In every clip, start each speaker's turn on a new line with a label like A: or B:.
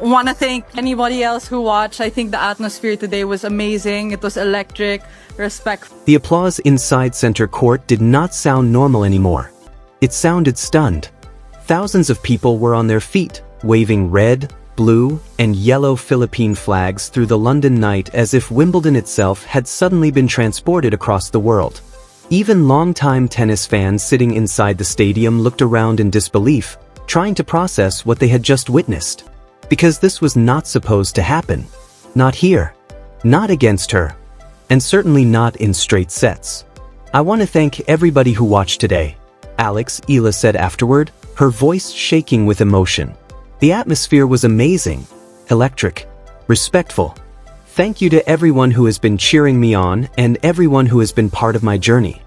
A: want to thank anybody else who watched. I think the atmosphere today was amazing. It was electric, respectful.
B: The applause inside center court did not sound normal anymore. It sounded stunned. Thousands of people were on their feet, waving red, blue, and yellow Philippine flags through the London night as if Wimbledon itself had suddenly been transported across the world. Even longtime tennis fans sitting inside the stadium looked around in disbelief, trying to process what they had just witnessed. Because this was not supposed to happen. Not here. Not against her. And certainly not in straight sets. "I want to thank everybody who watched today," Alex Eala said afterward, her voice shaking with emotion. "The atmosphere was amazing, electric, respectful. Thank you to everyone who has been cheering me on and everyone who has been part of my journey."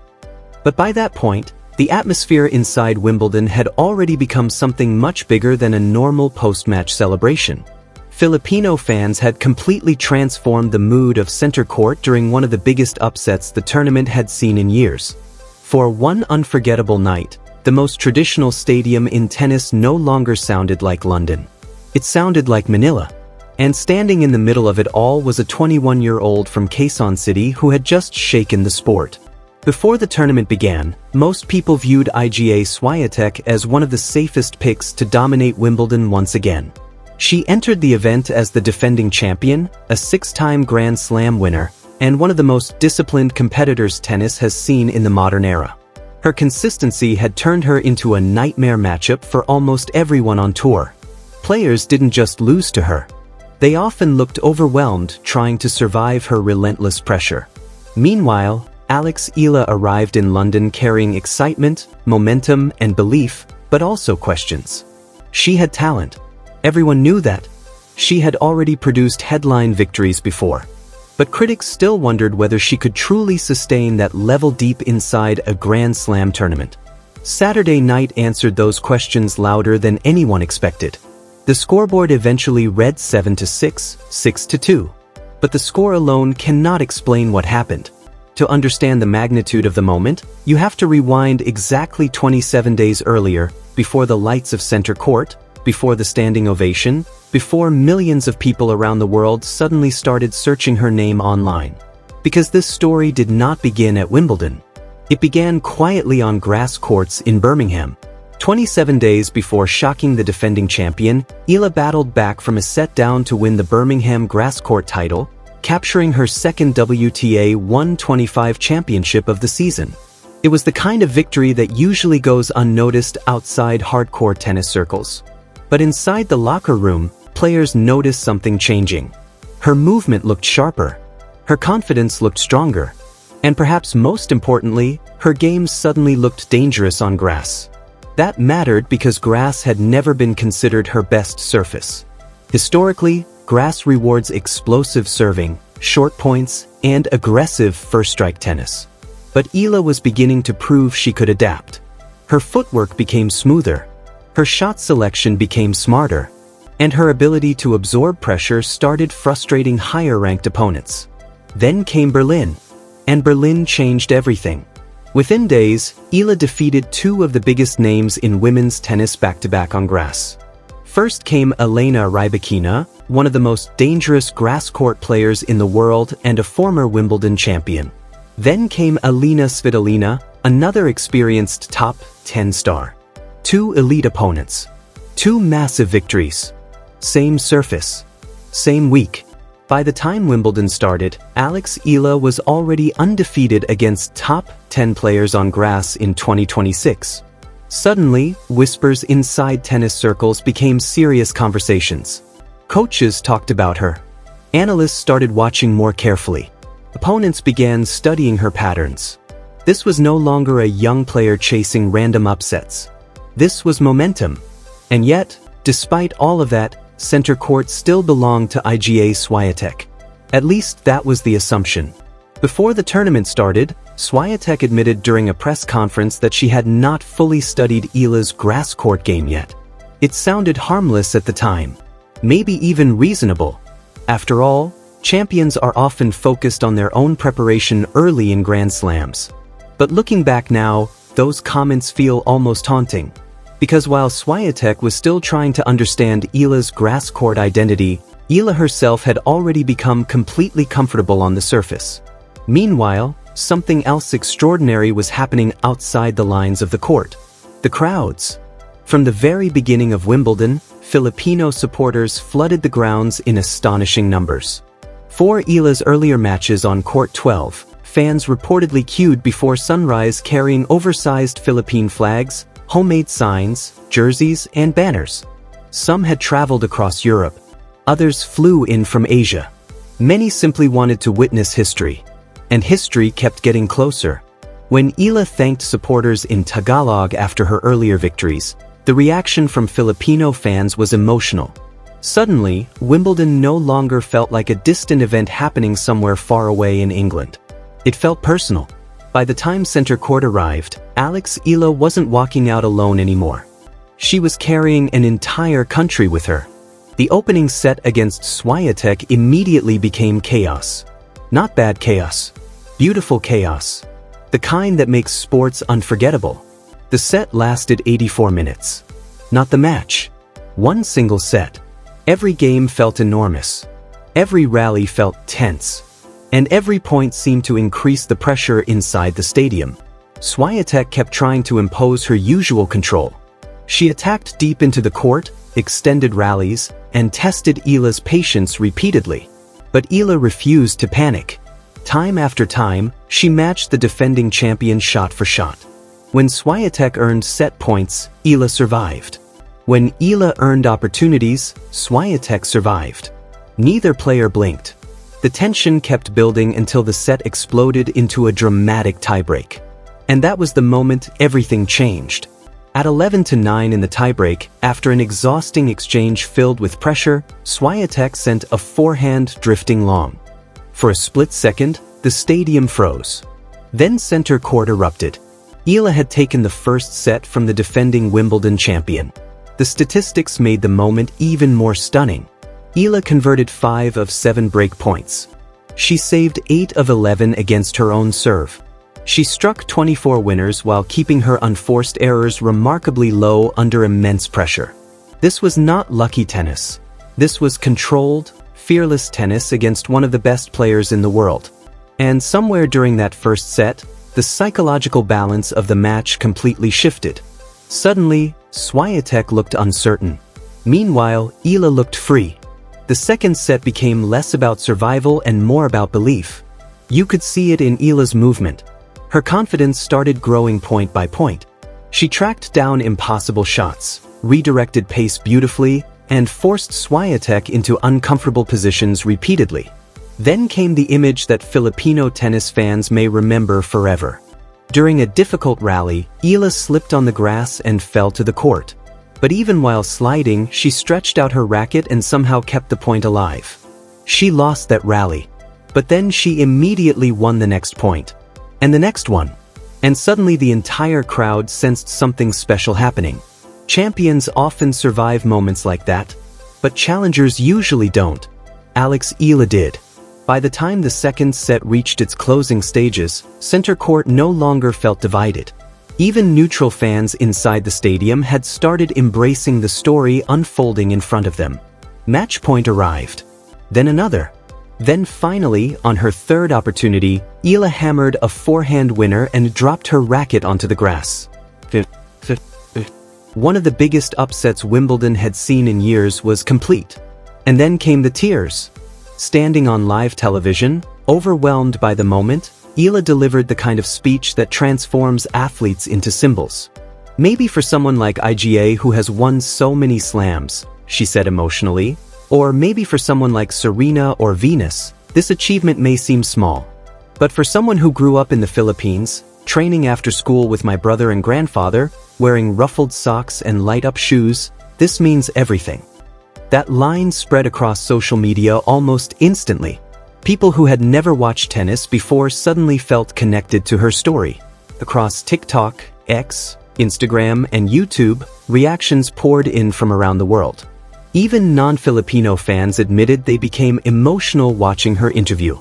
B: But by that point, the atmosphere inside Wimbledon had already become something much bigger than a normal post-match celebration. Filipino fans had completely transformed the mood of center court during one of the biggest upsets the tournament had seen in years. For one unforgettable night, the most traditional stadium in tennis no longer sounded like London. It sounded like Manila. And standing in the middle of it all was a 21-year-old from Quezon City who had just shaken the sport. Before the tournament began, most people viewed Iga Swiatek as one of the safest picks to dominate Wimbledon once again. She entered the event as the defending champion, a 6-time Grand Slam winner, and one of the most disciplined competitors tennis has seen in the modern era. Her consistency had turned her into a nightmare matchup for almost everyone on tour. Players didn't just lose to her. They often looked overwhelmed trying to survive her relentless pressure. Meanwhile, Alex Eala arrived in London carrying excitement, momentum, and belief, but also questions. She had talent. Everyone knew that. She had already produced headline victories before. But critics still wondered whether she could truly sustain that level deep inside a Grand Slam tournament. Saturday night answered those questions louder than anyone expected. The scoreboard eventually read 7-6, 6-2. But the score alone cannot explain what happened. To understand the magnitude of the moment, you have to rewind exactly 27 days earlier, before the lights of center court, before the standing ovation, before millions of people around the world suddenly started searching her name online. Because this story did not begin at Wimbledon. It began quietly on grass courts in Birmingham. 27 days before shocking the defending champion, Eala battled back from a set down to win the Birmingham grass court title, capturing her second WTA 125 championship of the season. It was the kind of victory that usually goes unnoticed outside hardcore tennis circles. But inside the locker room, players noticed something changing. Her movement looked sharper. Her confidence looked stronger. And perhaps most importantly, her game suddenly looked dangerous on grass. That mattered because grass had never been considered her best surface. Historically, grass rewards explosive serving, short points, and aggressive first-strike tennis. But Eala was beginning to prove she could adapt. Her footwork became smoother, her shot selection became smarter, and her ability to absorb pressure started frustrating higher-ranked opponents. Then came Berlin, and Berlin changed everything. Within days, Eala defeated two of the biggest names in women's tennis back-to-back on grass. First came Elena Rybakina, one of the most dangerous grass court players in the world and a former Wimbledon champion. Then came Alina Svitolina, another experienced top 10 star. Two elite opponents. Two massive victories. Same surface. Same week. By the time Wimbledon started, Alex Eala was already undefeated against top 10 players on grass in 2026. Suddenly, whispers inside tennis circles became serious conversations. Coaches talked about her. Analysts started watching more carefully. Opponents began studying her patterns. This was no longer a young player chasing random upsets. This was momentum. And yet, despite all of that, center court still belonged to Iga Swiatek. At least that was the assumption. Before the tournament started, Swiatek admitted during a press conference that she had not fully studied Eala's grass court game yet. It sounded harmless at the time. Maybe even reasonable. After all, champions are often focused on their own preparation early in Grand Slams. But looking back now, those comments feel almost haunting. Because while Swiatek was still trying to understand Eala's grass court identity, Eala herself had already become completely comfortable on the surface. Meanwhile, something else extraordinary was happening outside the lines of the court. The crowds. From the very beginning of Wimbledon, Filipino supporters flooded the grounds in astonishing numbers. For Eala's earlier matches on Court 12, fans reportedly queued before sunrise carrying oversized Philippine flags, homemade signs, jerseys, and banners. Some had traveled across Europe. Others flew in from Asia. Many simply wanted to witness history. And history kept getting closer. When Eala thanked supporters in Tagalog after her earlier victories, the reaction from Filipino fans was emotional. Suddenly, Wimbledon no longer felt like a distant event happening somewhere far away in England. It felt personal. By the time center court arrived, Alex Eala wasn't walking out alone anymore. She was carrying an entire country with her. The opening set against Swiatek immediately became chaos. Not bad chaos. Beautiful chaos. The kind that makes sports unforgettable. The set lasted 84 minutes. Not the match. One single set. Every game felt enormous. Every rally felt tense. And every point seemed to increase the pressure inside the stadium. Swiatek kept trying to impose her usual control. She attacked deep into the court, extended rallies, and tested Eala's patience repeatedly. But Eala refused to panic. Time after time, she matched the defending champion shot for shot. When Swiatek earned set points, Eala survived. When Eala earned opportunities, Swiatek survived. Neither player blinked. The tension kept building until the set exploded into a dramatic tiebreak. And that was the moment everything changed. At 11-9 in the tiebreak, after an exhausting exchange filled with pressure, Swiatek sent a forehand drifting long. For a split second, the stadium froze. Then center court erupted. Eala had taken the first set from the defending Wimbledon champion. The statistics made the moment even more stunning. Eala converted 5 of 7 break points. She saved 8 of 11 against her own serve. She struck 24 winners while keeping her unforced errors remarkably low under immense pressure. This was not lucky tennis. This was controlled, fearless tennis against one of the best players in the world. And somewhere during that first set, the psychological balance of the match completely shifted. Suddenly, Swiatek looked uncertain. Meanwhile, Eala looked free. The second set became less about survival and more about belief. You could see it in Eala's movement. Her confidence started growing point by point. She tracked down impossible shots, redirected pace beautifully, and forced Swiatek into uncomfortable positions repeatedly. Then came the image that Filipino tennis fans may remember forever. During a difficult rally, Eala slipped on the grass and fell to the court. But even while sliding, she stretched out her racket and somehow kept the point alive. She lost that rally. But then she immediately won the next point. And the next one. And suddenly the entire crowd sensed something special happening. Champions often survive moments like that. But challengers usually don't. Alex Eala did. By the time the second set reached its closing stages, center court no longer felt divided. Even neutral fans inside the stadium had started embracing the story unfolding in front of them. Match point arrived. Then another. Then finally, on her third opportunity, Eala hammered a forehand winner and dropped her racket onto the grass. One of the biggest upsets Wimbledon had seen in years was complete. And then came the tears. Standing on live television, overwhelmed by the moment, Eala delivered the kind of speech that transforms athletes into symbols. Maybe for someone like Iga who has won so many slams, she said emotionally, or maybe for someone like Serena or Venus, this achievement may seem small. But for someone who grew up in the Philippines, training after school with my brother and grandfather, wearing ruffled socks and light-up shoes, this means everything. That line spread across social media almost instantly. People who had never watched tennis before suddenly felt connected to her story. Across TikTok, X, Instagram, and YouTube, reactions poured in from around the world. Even non-Filipino fans admitted they became emotional watching her interview.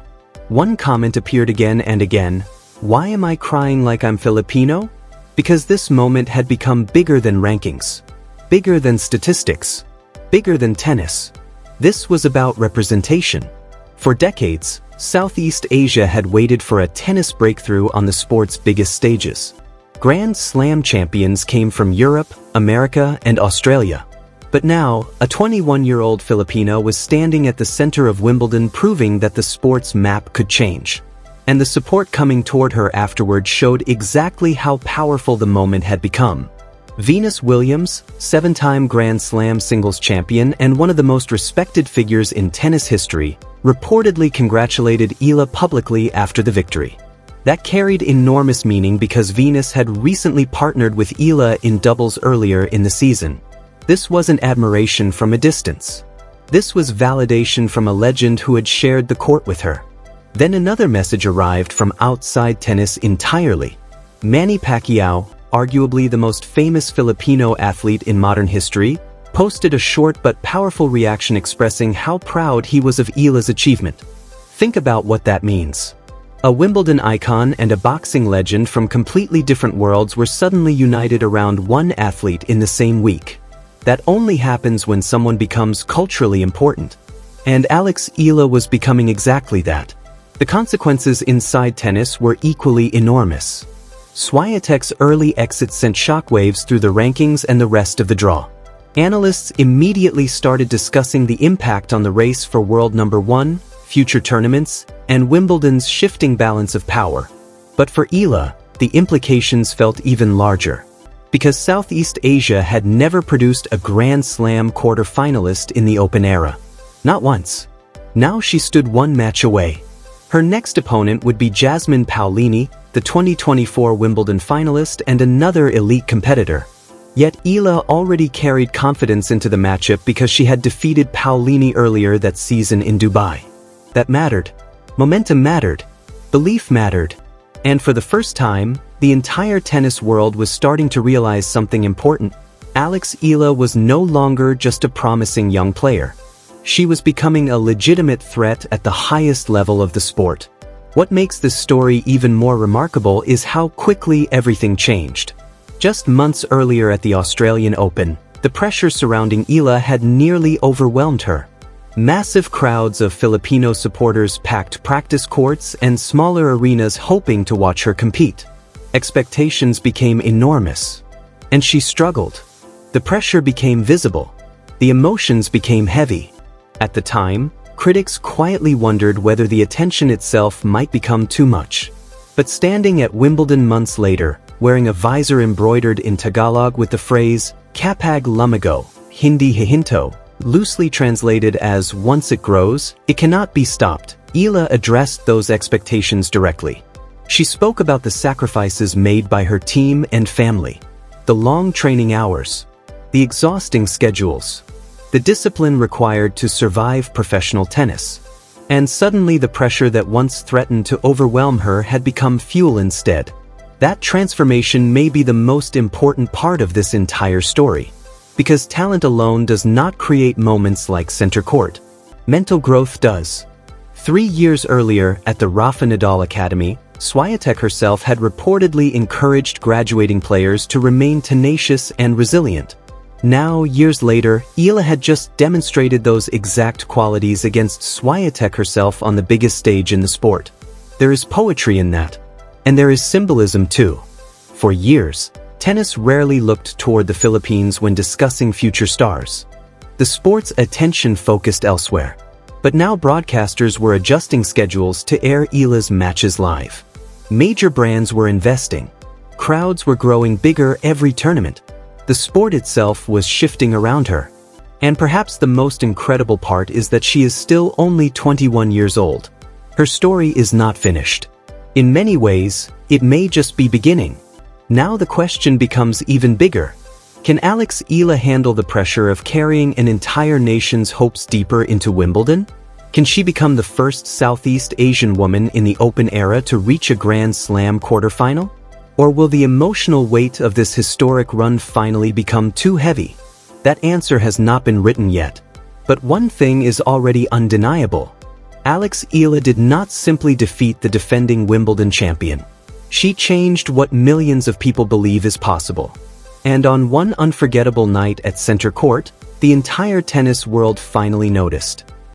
B: One comment appeared again and again, "Why am I crying like I'm Filipino?" Because this moment had become bigger than rankings, bigger than statistics, bigger than tennis. This was about representation. For decades, Southeast Asia had waited for a tennis breakthrough on the sport's biggest stages. Grand Slam champions came from Europe, America, and Australia. But now, a 21-year-old Filipino was standing at the center of Wimbledon, proving that the sport's map could change. And the support coming toward her afterward showed exactly how powerful the moment had become. Venus Williams, 7-time Grand Slam singles champion and one of the most respected figures in tennis history, reportedly congratulated Eala publicly after the victory. That carried enormous meaning because Venus had recently partnered with Eala in doubles earlier in the season. This wasn't admiration from a distance. This was validation from a legend who had shared the court with her. Then another message arrived from outside tennis entirely. Manny Pacquiao, arguably the most famous Filipino athlete in modern history, posted a short but powerful reaction expressing how proud he was of Eala's achievement. Think about what that means. A Wimbledon icon and a boxing legend from completely different worlds were suddenly united around one athlete in the same week. That only happens when someone becomes culturally important. And Alex Eala was becoming exactly that. The consequences inside tennis were equally enormous. Swiatek's early exit sent shockwaves through the rankings and the rest of the draw. Analysts immediately started discussing the impact on the race for world number 1, future tournaments, and Wimbledon's shifting balance of power. But for Eala, the implications felt even larger. Because Southeast Asia had never produced a Grand Slam quarter-finalist in the Open era. Not once. Now she stood one match away. Her next opponent would be Jasmine Paolini, the 2024 Wimbledon finalist and another elite competitor. Yet Eala already carried confidence into the matchup because she had defeated Paolini earlier that season in Dubai. That mattered. Momentum mattered. Belief mattered. And for the first time, the entire tennis world was starting to realize something important. Alex Eala was no longer just a promising young player. She was becoming a legitimate threat at the highest level of the sport. What makes this story even more remarkable is how quickly everything changed. Just months earlier at the Australian Open, the pressure surrounding Eala had nearly overwhelmed her. Massive crowds of Filipino supporters packed practice courts and smaller arenas hoping to watch her compete. Expectations became enormous. And she struggled. The pressure became visible. The emotions became heavy. At the time, critics quietly wondered whether the attention itself might become too much. But standing at Wimbledon months later, wearing a visor embroidered in Tagalog with the phrase, "Kapag lumago, hindi hihinto," loosely translated as "once it grows, it cannot be stopped," Eala addressed those expectations directly. She spoke about the sacrifices made by her team and family, the long training hours, the exhausting schedules, the discipline required to survive professional tennis. And suddenly the pressure that once threatened to overwhelm her had become fuel instead. That transformation may be the most important part of this entire story. Because talent alone does not create moments like center court. Mental growth does. 3 years earlier, at the Rafa Nadal Academy, Swiatek herself had reportedly encouraged graduating players to remain tenacious and resilient. Now, years later, Eala had just demonstrated those exact qualities against Swiatek herself on the biggest stage in the sport. There is poetry in that. And there is symbolism too. For years, tennis rarely looked toward the Philippines when discussing future stars. The sport's attention focused elsewhere. But now broadcasters were adjusting schedules to air Eala's matches live. Major brands were investing. Crowds were growing bigger every tournament. The sport itself was shifting around her. And perhaps the most incredible part is that she is still only 21 years old. Her story is not finished. In many ways, it may just be beginning. Now the question becomes even bigger. Can Alex Eala handle the pressure of carrying an entire nation's hopes deeper into Wimbledon? Can she become the first Southeast Asian woman in the Open era to reach a Grand Slam quarterfinal? Or will the emotional weight of this historic run finally become too heavy? That answer has not been written yet. But one thing is already undeniable. Alex Eala did not simply defeat the defending Wimbledon champion. She changed what millions of people believe is possible. And on one unforgettable night at center court, the entire tennis world finally noticed.